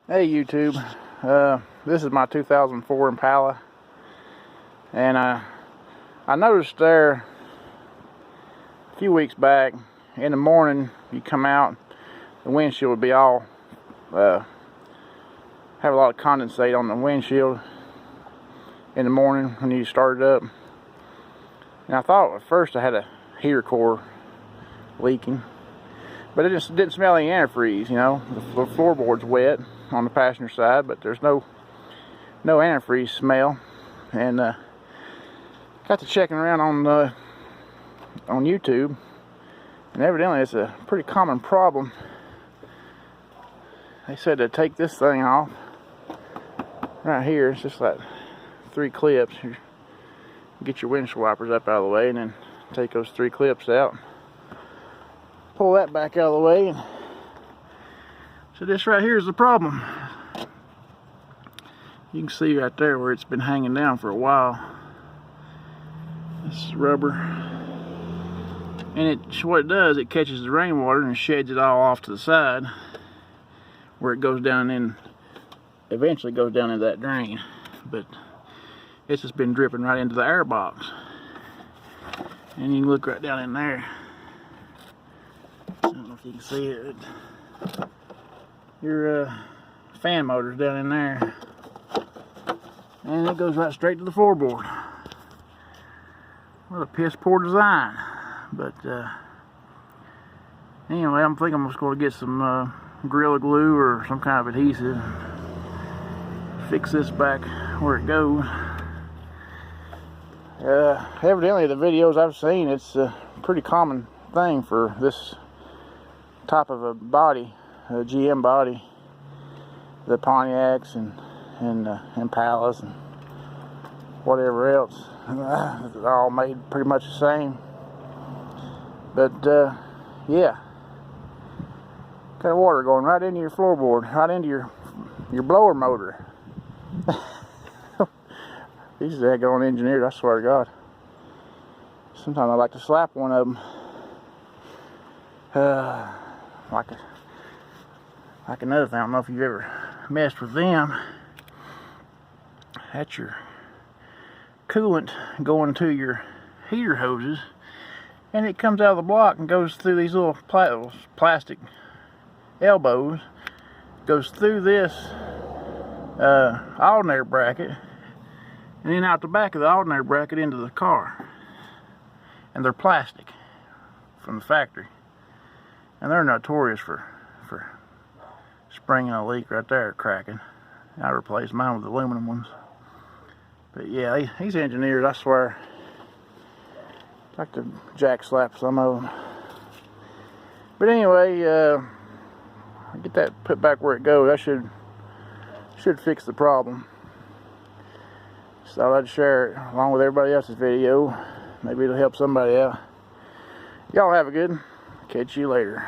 Hey YouTube, this is my 2004 Impala, and I noticed there a few weeks back, in the morning you come out, the windshield would be all, have a lot of condensate on the windshield in the morning when you start it up. And I thought at first I had a heater core leaking, but it just didn't smell any antifreeze. You know, the floorboard's wet on the passenger side, but there's no antifreeze smell. And got to checking around on YouTube, and evidently it's a pretty common problem. They said to take this thing off right here. It's just like 3 clips. You get your windshield wipers up out of the way, and then take those 3 clips out, pull that back out of the way, and so this right here is the problem. You can see right there where it's been hanging down for a while. This rubber, and what it does, it catches the rainwater and sheds it all off to the side, where it goes down and eventually goes down into that drain. But it's just been dripping right into the air box, and you can look right down in there. I don't know if you can see it. Your fan motor's down in there, and it goes right straight to the floorboard. What a piss poor design. But anyway, I'm thinking I'm just going to get some Gorilla Glue or some kind of adhesive, fix this back where it goes. Evidently the videos I've seen, it's a pretty common thing for this type of a body, a GM body, the Pontiacs and Impalas and whatever else. They're all made pretty much the same. But yeah, got water going right into your floorboard, right into your blower motor. These are daggone engineered, I swear to God. Sometimes I like to slap one of them. Like another thing, I don't know if you've ever messed with them. That's your coolant going to your heater hoses, and it comes out of the block and goes through these little plastic elbows, goes through this alternator bracket, and then out the back of the alternator bracket into the car. And they're plastic from the factory, and they're notorious for springing a leak right there, cracking. I replaced mine with aluminum ones. But yeah, these engineers, I swear, like to jack slap some of them. But anyway, get that put back where it goes. That should fix the problem. So thought I'd share it along with everybody else's video. Maybe it'll help somebody out. Y'all have a good one. Catch you later.